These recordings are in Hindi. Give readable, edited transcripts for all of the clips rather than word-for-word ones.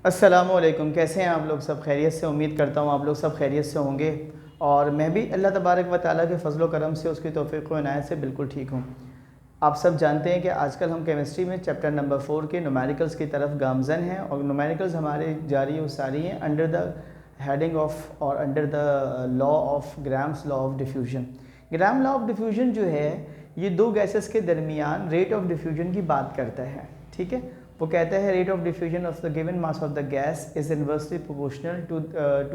अस्सलामुअलैकुम, कैसे हैं आप लोग? सब खैरियत से? उम्मीद करता हूँ आप लोग सब खैरियत से होंगे। और मैं भी अल्लाह तबारक व तआला के फ़ज़ल व करम से, उसकी तौफ़ीक़ व इनायत से बिल्कुल ठीक हूँ। आप सब जानते हैं कि आजकल हम केमिस्ट्री में चैप्टर नंबर 4 के न्यूमेरिकल्स की तरफ गामज़न हैं, और न्यूमेरिकल्स हमारे जारी व सारी हैं अंडर द हेडिंग ऑफ और under the law of grams law of diffusion. Gram law of diffusion जो है, ये दो गैसेस के दरमियान रेट ऑफ डिफ्यूजन की बात करता है। ठीक है, वो कहता है rate of diffusion of the given mass of the gas is inversely proportional to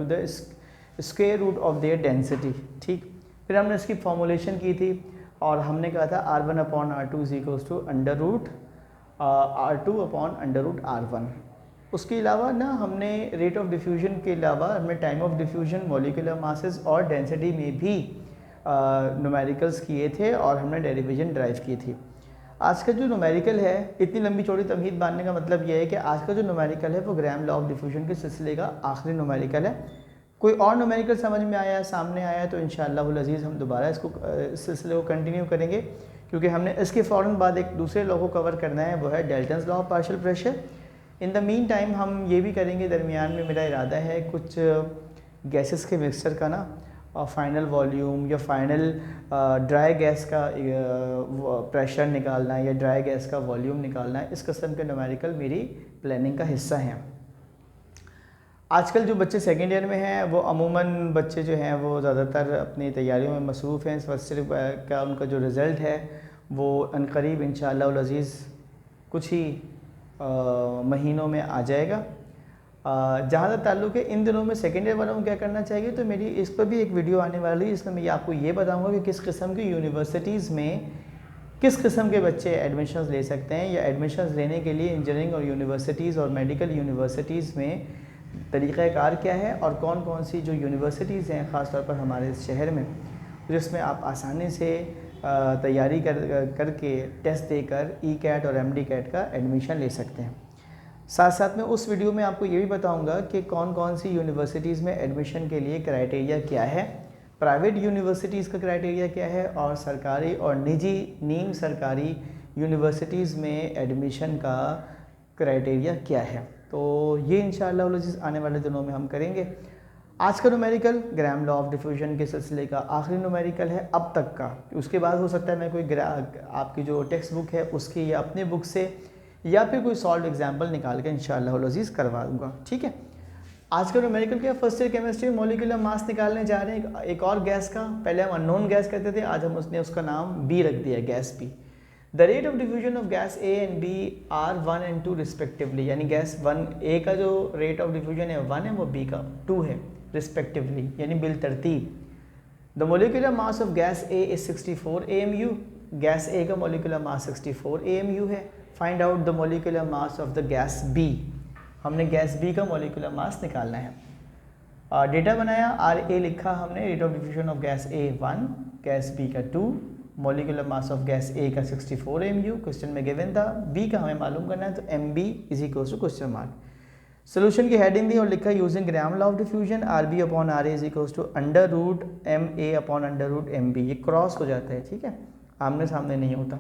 the square root of their density. ठीक, फिर हमने इसकी फॉर्मुलेशन की थी और हमने कहा था R1/R2 is equals to under root R2/√R1। उसके अलावा ना हमने रेट ऑफ डिफ्यूजन के अलावा हमने time of diffusion, molecular masses और डेंसिटी में भी न्यूमेरिकल्स किए थे और हमने डेरिवेशन ड्राइव की थी। आज का जो न्यूमेरिकल है, इतनी लंबी चौड़ी तमहीद बांधने का मतलब यह है कि आज का जो न्यूमेरिकल है वो ग्राम लॉ ऑफ डिफ्यूजन के सिलसिले का आखिरी न्यूमेरिकल है। कोई और न्यूमेरिकल समझ में आया, सामने आया, तो इंशाअल्लाहुल अज़ीज़ हम दोबारा इस सिलसिले को कंटिन्यू करेंगे, क्योंकि हमने इसके फ़ौरन बाद एक दूसरे लॉ को कवर करना है, वो है Dalton's law of partial pressure. In the mean time हम ये भी करेंगे, दरमियान में मेरा इरादा है कुछ गैसेस के मिक्सचर का ना फाइनल वॉल्यूम या फाइनल ड्राई गैस का प्रेशर निकालना या ड्राई गैस का वॉल्यूम निकालना, इस किस्म के न्यूमेरिकल मेरी प्लानिंग का हिस्सा हैं। आजकल जो बच्चे सेकेंड ईयर में हैं, वो अमूमन बच्चे जो हैं वो ज़्यादातर अपनी तैयारियों में मसरूफ़ हैं। फर्स्ट ईयर का उनका जो रिज़ल्ट है वो अनकरीब इंशाअल्लाह अज़ीज़ कुछ ही महीनों में आ जाएगा। जहाँ तक ताल्लुक़ है इन दिनों में सेकेंड ईयर वालों को क्या करना चाहिए, तो मेरी इस पर भी एक वीडियो आने वाली है, इसमें मैं आपको ये बताऊँगा कि किस किस्म की यूनिवर्सिटीज़ में किस किस्म के बच्चे एडमिशन्स ले सकते हैं, या एडमिशन्स लेने के लिए इंजीनियरिंग और यूनिवर्सिटीज़ और मेडिकल यूनिवर्सिटीज़ में तरीक़ाकार क्या है, और कौन कौन सी जो यूनिवर्सिटीज़ हैं ख़ास तौर पर हमारे इस शहर में, जिसमें आप आसानी से तैयारी करके टेस्ट देकर ई-कैट और एम-डी-कैट का एडमिशन ले सकते हैं। साथ साथ में उस वीडियो में आपको ये भी बताऊंगा कि कौन कौन सी यूनिवर्सिटीज़ में एडमिशन के लिए क्राइटेरिया क्या है, प्राइवेट यूनिवर्सिटीज़ का क्राइटेरिया क्या है, और सरकारी और निजी नीम सरकारी यूनिवर्सिटीज़ में एडमिशन का क्राइटेरिया क्या है। तो ये इंशाअल्लाह आने वाले दिनों में हम करेंगे। आज का numerical gram law of diffusion के सिलसिले का आखिरी न्यूमेरिकल है अब तक का। उसके बाद हो सकता है मैं कोई आपकी जो टेक्स्ट बुक है उसकी या अपने बुक से या फिर कोई सॉल्व एग्जाम्पल निकाल के इंशाअल्लाह अज़ीज़ करवा दूँगा। ठीक है, आज का न्यूमेरिकल क्या, फर्स्ट ईयर केमिस्ट्री में मॉलिक्यूलर मास निकालने जा रहे हैं एक और गैस का। पहले हम अननोन गैस कहते थे, आज हम उसका नाम बी रख दिया, gas B. The rate of diffusion of gas A and B are 1 and 2 respectively, यानी गैस 1 ए का जो रेट ऑफ डिफ्यूजन है 1 है, वो बी का 2 है रिस्पेक्टिवली, यानी बिल तरतीब। The molecular mass of gas A is 64 AMU। Gas A का मोलिकुलर मास 64 AMU है। Find out the molecular mass of the gas B. हमने गैस बी का मोलिकुलर मास निकालना है। डेटा बनाया, RA लिखा हमने, rate of diffusion of gas A 1, gas B का 2, molecular mass of gas A का 64 AMU क्वेश्चन में गिवन था। बी का हमें मालूम करना है, तो MB is equal to question mark. Solution की हेडिंग दी और लिखा using Graham law of diffusion RB/RA is equal to √MA/√MB। ये क्रॉस हो जाता है, ठीक है, आमने सामने नहीं होता।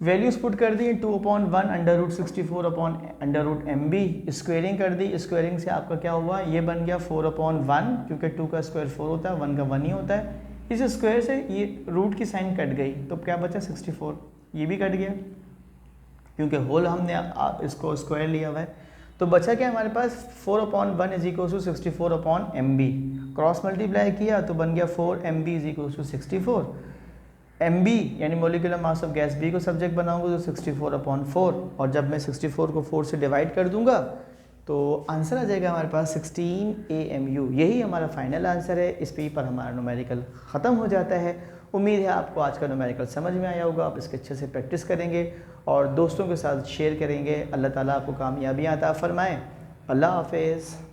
वैल्यूज पुट कर दी, 2/1 √64/√MB। स्क्वेयरिंग कर दी, स्क्वेयरिंग से आपका क्या हुआ, ये बन गया 4/1, क्योंकि 2 का स्क्वायर 4 होता है, 1 का 1 ही होता है। इस स्क्वायर से ये रूट की साइन कट गई, तो क्या बचा 64, ये भी कट गया क्योंकि होल हमने इसको स्क्वायर लिया हुआ है। तो बचा क्या हमारे पास, 4/1 is equal to 64/MB। Cross multiply किया तो बन गया 4MB is equal to 64। MB यानी molecular mass of gas B को सब्जेक्ट बनाऊंगा तो 64/4, और जब मैं 64 को 4 से डिवाइड कर दूंगा तो आंसर आ जाएगा हमारे पास 16 AMU। यही हमारा फाइनल आंसर है। इस पे पर हमारा न्यूमेरिकल ख़त्म हो जाता है। उम्मीद है आपको आज का न्यूमेरिकल समझ में आया होगा, आप इसके अच्छे से प्रैक्टिस करेंगे और दोस्तों के साथ शेयर करेंगे। अल्लाह ताला आपको कामयाबियाँ अता फरमाए। अल्लाह हाफ़िज़।